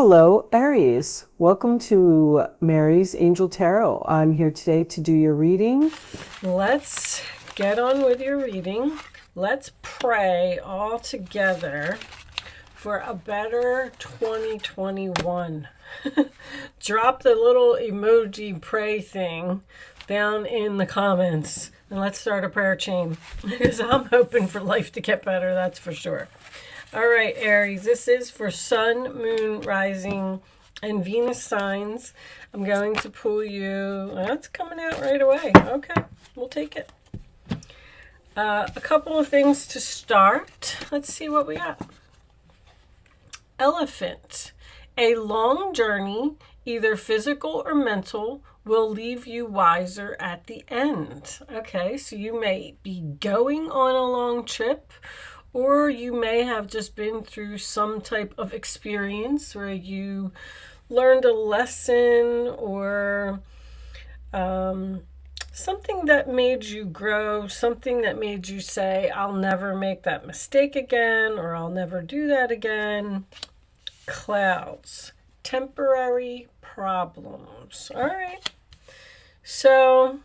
Hello, Aries. Welcome to Mary's Angel Tarot. I'm here today to do your reading. Let's get on with your reading. Let's pray all together for a better 2021. Drop the little emoji pray thing down in the comments and let's start a prayer chain because I'm hoping for life to get better, that's for sure. All right, Aries, this is for Sun, Moon, Rising, and Venus signs. I'm going to pull you. That's coming out right away. Okay, we'll take it. A couple of things to start. Let's see what we got. Elephant. A long journey, either physical or mental, will leave you wiser at the end. Okay, so you may be going on a long trip, or you may have just been through some type of experience where you learned a lesson or something that made you grow, something that made you say, I'll never make that mistake again, or I'll never do that again. Clouds. Temporary problems. All right. So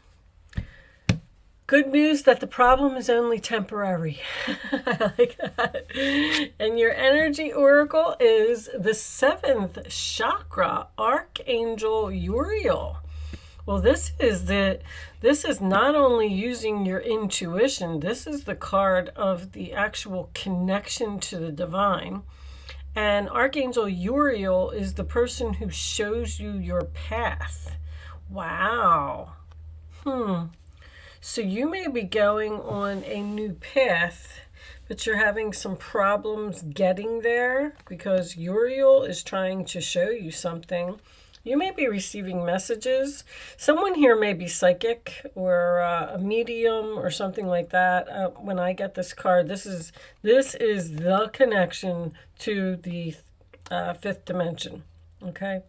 good news that the problem is only temporary. I like that. And your energy oracle is the 7th chakra, Archangel Uriel. Well, this is not only using your intuition, this is the card of the actual connection to the divine. And Archangel Uriel is the person who shows you your path. Wow. So you may be going on a new path, but you're having some problems getting there because Uriel is trying to show you something. You may be receiving messages. Someone here may be psychic or a medium or something like that. When I get this card, this is the connection to the fifth dimension. Okay.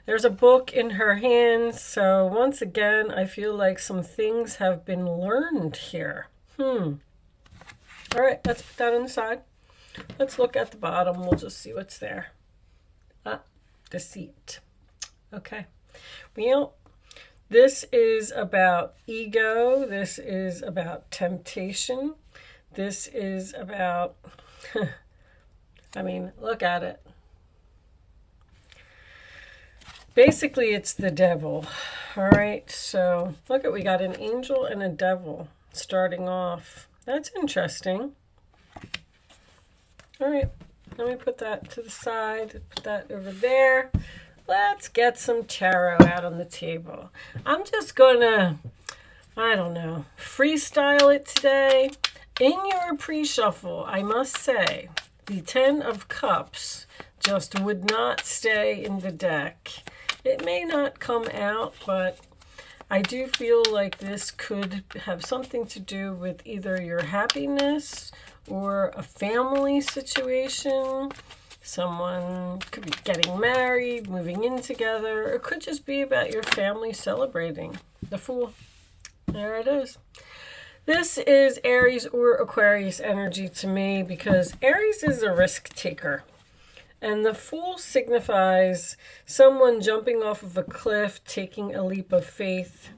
There's a book in her hands. So once again, I feel like some things have been learned here. All right, let's put that on the side. Let's look at the bottom. We'll just see what's there. Deceit. Okay. Well, this is about ego. This is about temptation. This is about, I mean, look at it. Basically, it's the devil. All right, so look at, we got an angel and a devil starting off. That's interesting. All right, let me put that to the side, put that over there. Let's get some tarot out on the table. I'm just gonna, I don't know, freestyle it today. In your pre-shuffle, I must say, the 10 of Cups just would not stay in the deck. It may not come out, but I do feel like this could have something to do with either your happiness or a family situation. Someone could be getting married, moving in together. It could just be about your family celebrating. The Fool. There it is. This is Aries or Aquarius energy to me because Aries is a risk taker. And the Fool signifies someone jumping off of a cliff, taking a leap of faith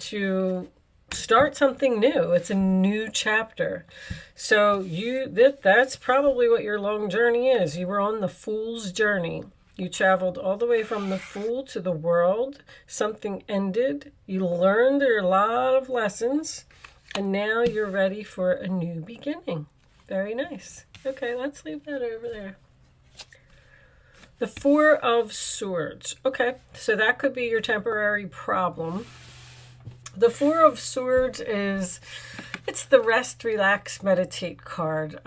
to start something new. It's a new chapter. So that's probably what your long journey is. You were on the Fool's journey. You traveled all the way from the Fool to the World. Something ended. You learned a lot of lessons. And now you're ready for a new beginning. Very nice. Okay, let's leave that over there. The 4 of Swords. Okay, so that could be your temporary problem. The 4 of Swords it's the rest, relax, meditate card.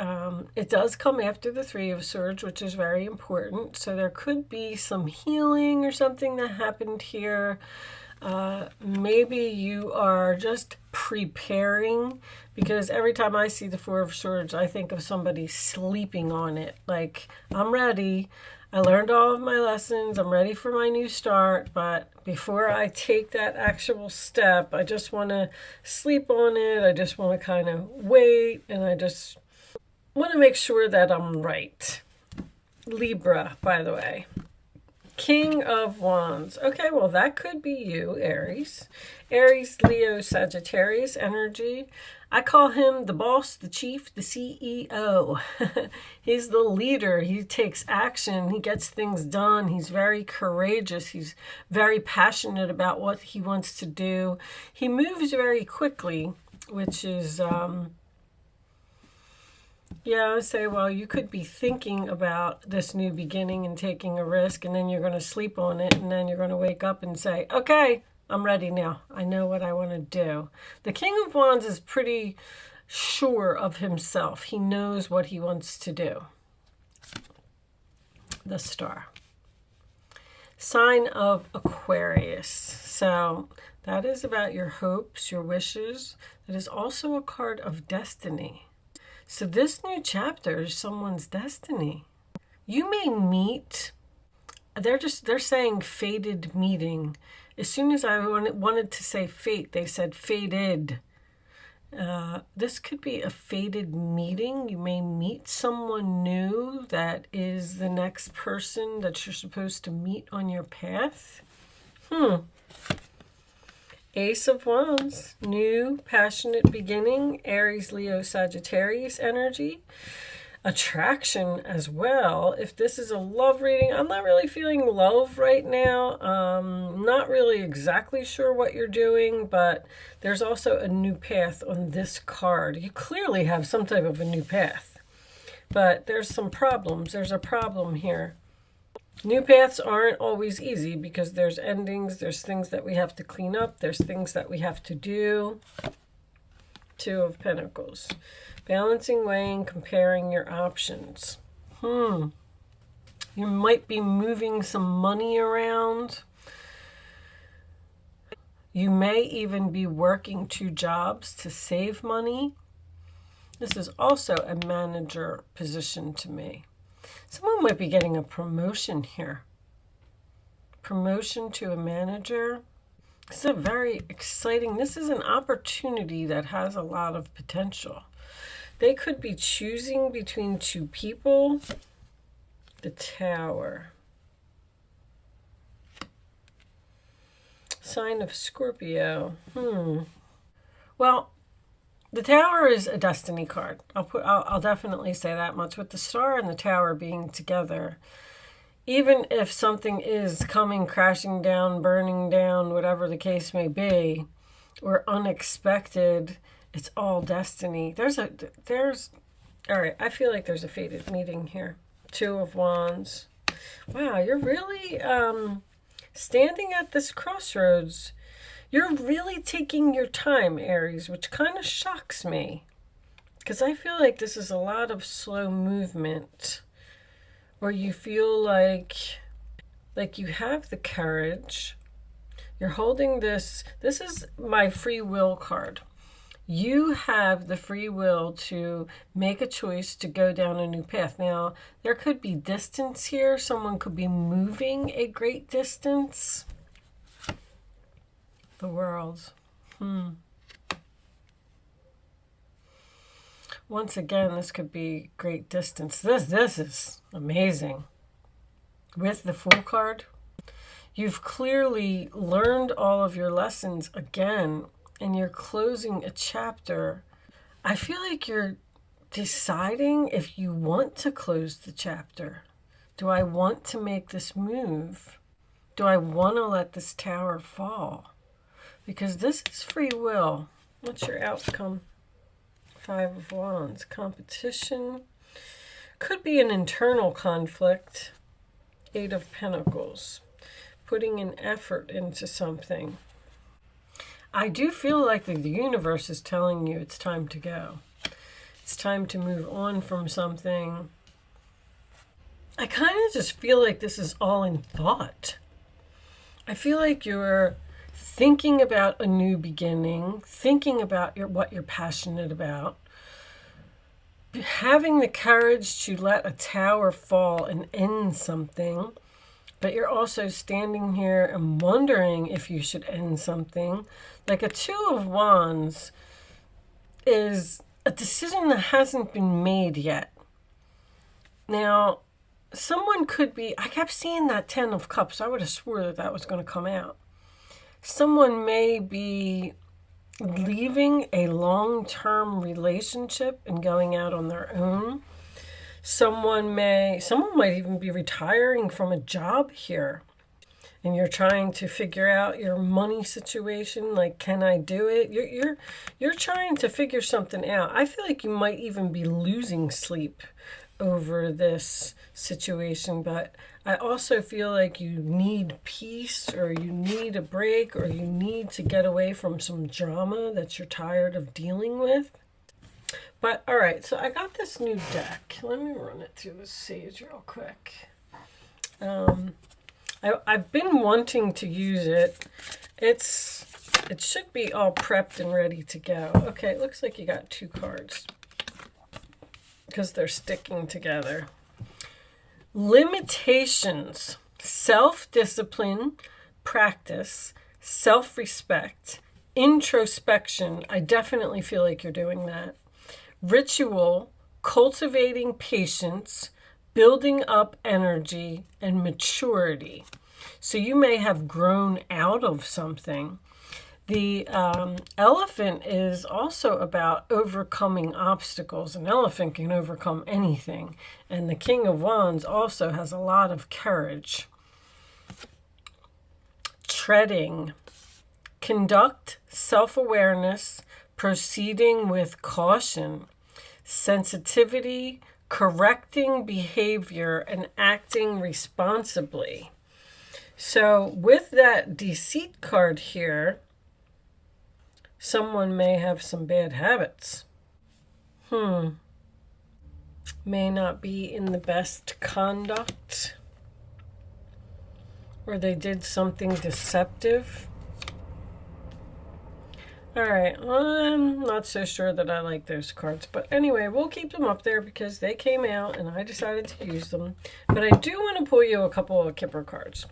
It does come after the 3 of Swords, which is very important. So there could be some healing or something that happened here. Maybe you are just preparing, because every time I see the 4 of Swords, I think of somebody sleeping on it. Like, I'm ready. I learned all of my lessons. I'm ready for my new start. But before I take that actual step, I just want to sleep on it. I just want to kind of wait. And I just want to make sure that I'm right. Libra, by the way. King of Wands. Okay, well, that could be you, Aries. Aries, Leo, Sagittarius energy. I call him the boss, the chief, the CEO. He's the leader. He takes action. He gets things done. He's very courageous. He's very passionate about what he wants to do. He moves very quickly, which is... yeah, I would say, well, you could be thinking about this new beginning and taking a risk, and then you're going to sleep on it, and then you're going to wake up and say, okay, I'm ready now. I know what I want to do. The King of Wands is pretty sure of himself. He knows what he wants to do. The Star. Sign of Aquarius. So that is about your hopes, your wishes. That is also a card of destiny. So this new chapter is someone's destiny. You may meet, they're saying fated meeting. As soon as I wanted to say fate, they said fated. This could be a fated meeting. You may meet someone new that is the next person that you're supposed to meet on your path. Ace of Wands, new, passionate beginning, Aries, Leo, Sagittarius energy. Attraction as well. If this is a love reading, I'm not really feeling love right now. Not really exactly sure what you're doing, but there's also a new path on this card. You clearly have some type of a new path, but there's some problems. There's a problem here. New paths aren't always easy because there's endings, there's things that we have to clean up, there's things that we have to do. Two of Pentacles. Balancing, weighing, comparing your options. You might be moving some money around. You may even be working 2 jobs to save money. This is also a manager position to me. Someone might be getting a promotion here. Promotion to a manager. This is very exciting. This is an opportunity that has a lot of potential. They could be choosing between 2 people. The Tower. Sign of Scorpio. Well, the Tower is a destiny card. I'll definitely say that much. With the Star and the Tower being together, even if something is coming crashing down, burning down, whatever the case may be, or unexpected, it's all destiny. All right, I feel like there's a fated meeting here. 2 of Wands. Wow, you're really standing at this crossroads. You're really taking your time, Aries, which kind of shocks me. Because I feel like this is a lot of slow movement. Or you feel like you have the courage. You're holding this. This is my free will card. You have the free will to make a choice to go down a new path. Now, there could be distance here. Someone could be moving a great distance. The World. Once again, this could be great distance. This is amazing. With the Fool card, you've clearly learned all of your lessons again, and you're closing a chapter. I feel like you're deciding if you want to close the chapter. Do I want to make this move? Do I want to let this tower fall? Because this is free will. What's your outcome? 5 of Wands. Competition. Could be an internal conflict. 8 of Pentacles. Putting an effort into something. I do feel like the universe is telling you it's time to go. It's time to move on from something. I kind of just feel like this is all in thought. I feel like you're thinking about a new beginning, thinking about what you're passionate about, having the courage to let a tower fall and end something, but you're also standing here and wondering if you should end something. Like a 2 of Wands is a decision that hasn't been made yet. Now, someone could be, I kept seeing that 10 of Cups. I would have swore that that was going to come out. Someone may be leaving a long-term relationship and going out on their own. Someone might even be retiring from a job here. And you're trying to figure out your money situation, like, can I do it? You're trying to figure something out. I feel like you might even be losing sleep over this situation, but I also feel like you need peace, or you need a break, or you need to get away from some drama that you're tired of dealing with. But all right, so I got this new deck. Let me run it through the sage real quick. I've been wanting to use it. It should be all prepped and ready to go. Okay, it looks like you got 2 cards because they're sticking together. Limitations, self-discipline, practice, self-respect, introspection. I definitely feel like you're doing that. Ritual, cultivating patience, building up energy, and maturity. So you may have grown out of something. The elephant is also about overcoming obstacles. An elephant can overcome anything. And the King of Wands also has a lot of courage. Treading. Conduct self-awareness, proceeding with caution. Sensitivity, correcting behavior, and acting responsibly. So with that deceit card here, someone may have some bad habits. May not be in the best conduct, or they did something deceptive. All right, I'm not so sure that I like those cards. But anyway, we'll keep them up there because they came out and I decided to use them. But I do want to pull you a couple of Kipper cards.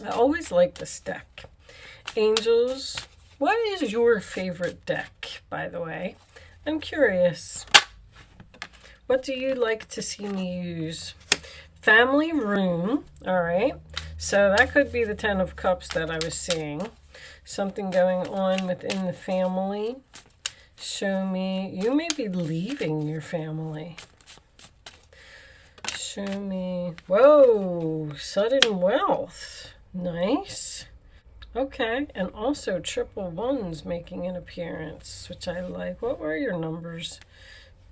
I always like this deck. Angels, what is your favorite deck, by the way? I'm curious. What do you like to see me use? Family room, all right. So that could be the 10 of Cups that I was seeing. Something going on within the family. Show me, you may be leaving your family. Show me, whoa, sudden wealth. Nice. Okay, and also triple ones making an appearance, which I like. What were your numbers?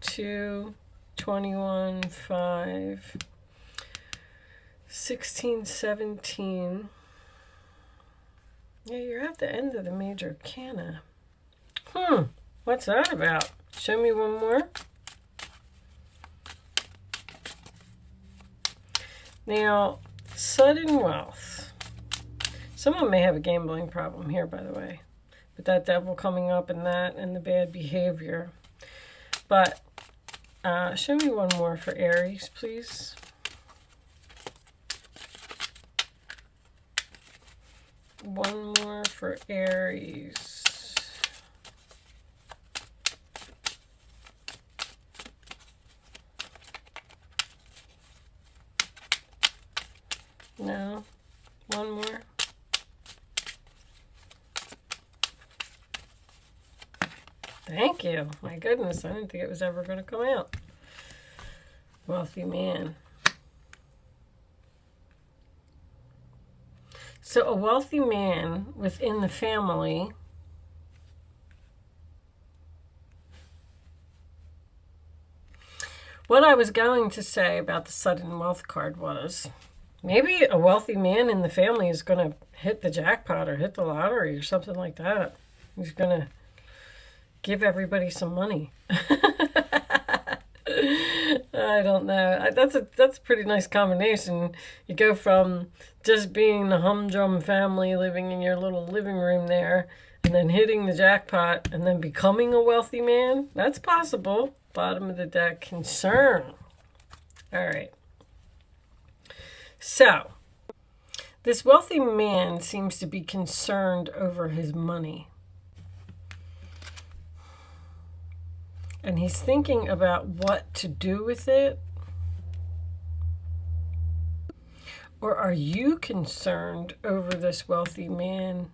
2, 21, 5, 16, 17. Yeah, you're at the end of the major arcana. What's that about? Show me one more. Now, sudden wealth. Someone may have a gambling problem here, by the way. With that devil coming up and that and the bad behavior. But show me one more for Aries, please. One more for Aries. No. One more. Thank you. My goodness, I didn't think it was ever going to come out. Wealthy man. So a wealthy man within the family what I was going to say about the sudden wealth card was maybe a wealthy man in the family is going to hit the jackpot or hit the lottery or something like that. He's going to give everybody some money. I don't know. That's a pretty nice combination. You go from just being the humdrum family living in your little living room there, and then hitting the jackpot, and then becoming a wealthy man. That's possible. Bottom of the deck, concern. All right. So, this wealthy man seems to be concerned over his money. And he's thinking about what to do with it. Or are you concerned over this wealthy man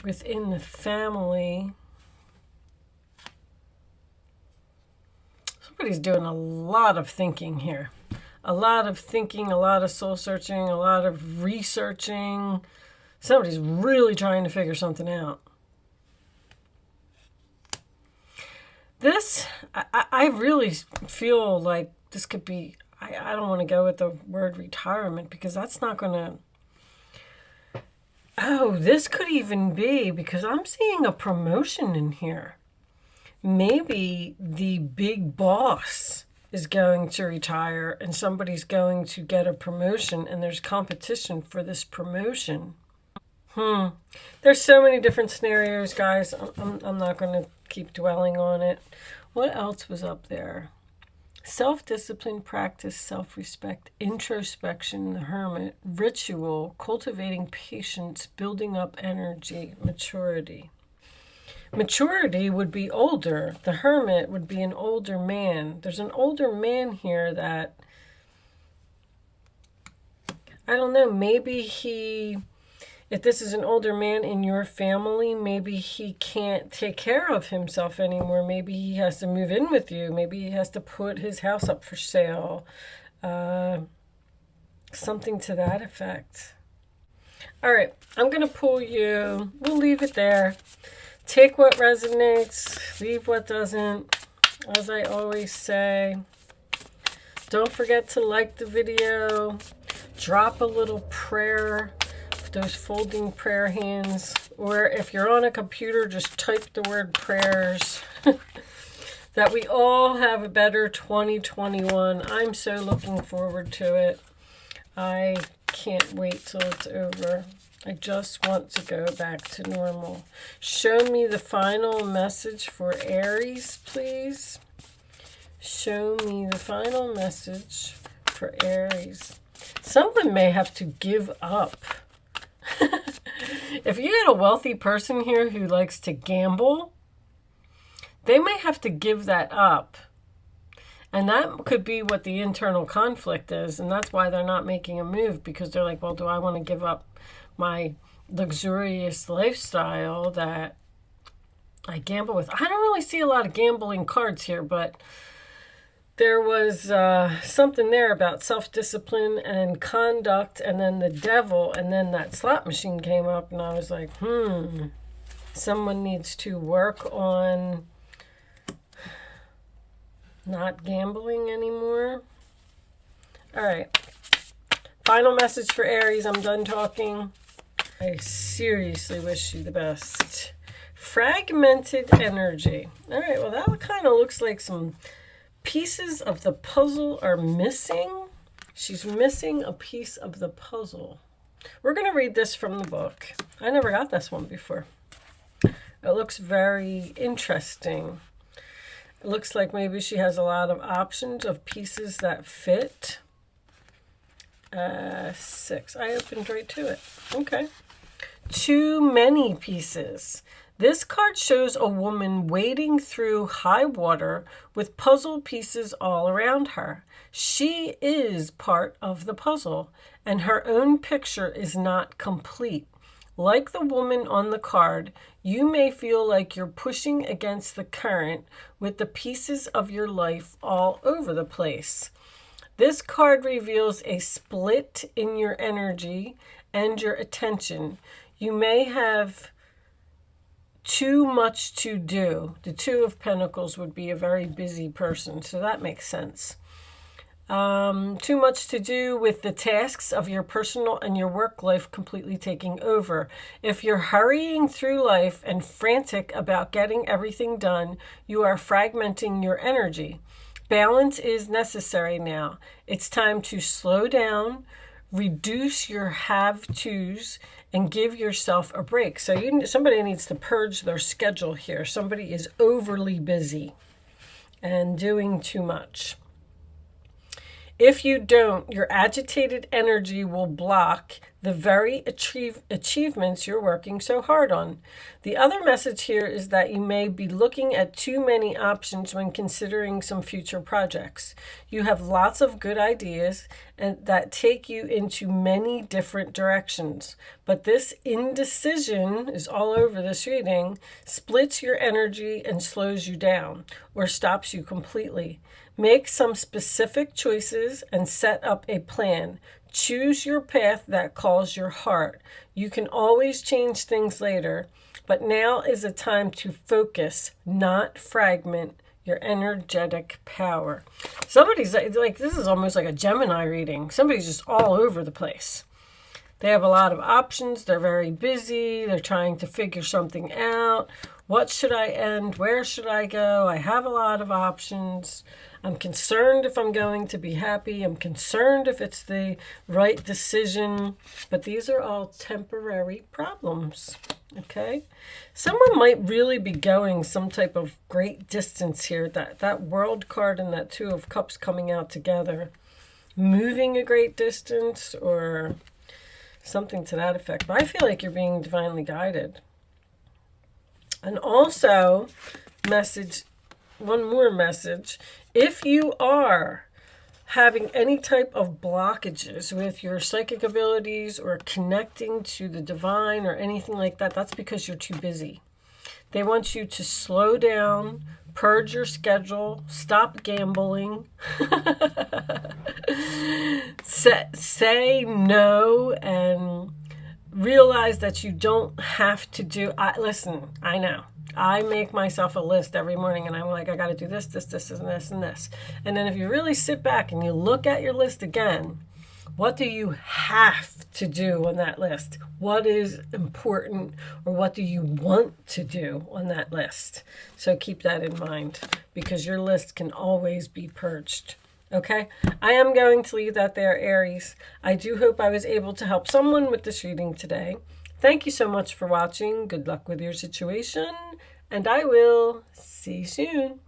within the family? Somebody's doing a lot of thinking here. A lot of thinking, a lot of soul searching, a lot of researching. Somebody's really trying to figure something out. This, I really feel like this could be, I don't want to go with the word retirement because that's not going to, oh, this could even be, because I'm seeing a promotion in here. Maybe the big boss is going to retire and somebody's going to get a promotion and there's competition for this promotion. There's so many different scenarios, guys. I'm not going to keep dwelling on it. What else was up there? Self-discipline, practice, self-respect, introspection, the hermit, ritual, cultivating patience, building up energy, maturity. Maturity would be older. The hermit would be an older man. There's an older man here that, I don't know, maybe he, if this is an older man in your family, maybe he can't take care of himself anymore. Maybe he has to move in with you. Maybe he has to put his house up for sale. Something to that effect. All right, I'm going to pull you. We'll leave it there. Take what resonates, leave what doesn't. As I always say, don't forget to like the video. Drop a little prayer, those folding prayer hands. Or if you're on a computer, just type the word prayers. That we all have a better 2021. I'm so looking forward to it. I can't wait till it's over. I just want to go back to normal. Show me the final message for Aries, please. Show me the final message for Aries. Someone may have to give up. If you get a wealthy person here who likes to gamble, they may have to give that up. And that could be what the internal conflict is. And that's why they're not making a move, because they're like, well, do I want to give up my luxurious lifestyle that I gamble with? I don't really see a lot of gambling cards here, but there was something there about self-discipline and conduct, and then the devil, and then that slot machine came up, and I was like, someone needs to work on not gambling anymore. All right. Final message for Aries. I'm done talking. I seriously wish you the best. Fragmented energy. All right, well, that kind of looks like some pieces of the puzzle are missing. She's missing a piece of the puzzle. We're going to read this from the book. I never got this one before. It looks very interesting. It looks like maybe she has a lot of options of pieces that fit. 6. I opened right to it. Okay. Too many pieces. This card shows a woman wading through high water with puzzle pieces all around her. She is part of the puzzle, and her own picture is not complete. Like the woman on the card, you may feel like you're pushing against the current with the pieces of your life all over the place. This card reveals a split in your energy and your attention. You may have too much to do. The Two of Pentacles would be a very busy person, so that makes sense. Too much to do with the tasks of your personal and your work life completely taking over. If you're hurrying through life and frantic about getting everything done, you are fragmenting your energy. Balance is necessary now. It's time to slow down, reduce your have-tos, and give yourself a break. So somebody needs to purge their schedule here. Somebody is overly busy and doing too much. If you don't, your agitated energy will block the very achievements you're working so hard on. The other message here is that you may be looking at too many options when considering some future projects. You have lots of good ideas and that take you into many different directions. But this indecision is all over this reading, splits your energy and slows you down or stops you completely. Make some specific choices and set up a plan. Choose your path that calls your heart. You can always change things later, but now is a time to focus, not fragment your energetic power. Somebody's like, this is almost like a Gemini reading. Somebody's just all over the place. They have a lot of options. They're very busy. They're trying to figure something out. What should I end? Where should I go? I have a lot of options. I'm concerned if I'm going to be happy. I'm concerned if it's the right decision. But these are all temporary problems. Okay? Someone might really be going some type of great distance here. That World card and that Two of Cups coming out together. Moving a great distance or something to that effect. But I feel like you're being divinely guided. And also, one more message. If you are having any type of blockages with your psychic abilities or connecting to the divine or anything like that, that's because you're too busy. They want you to slow down, purge your schedule, stop gambling, say no, and realize that you don't have to do. Listen, I know. I make myself a list every morning and I'm like, I got to do this, this, this, and this, and this. And then if you really sit back and you look at your list again, what do you have to do on that list? What is important, or what do you want to do on that list? So keep that in mind, because your list can always be purged. Okay, I am going to leave that there, Aries. I do hope I was able to help someone with this reading today. Thank you so much for watching. Good luck with your situation, and I will see you soon.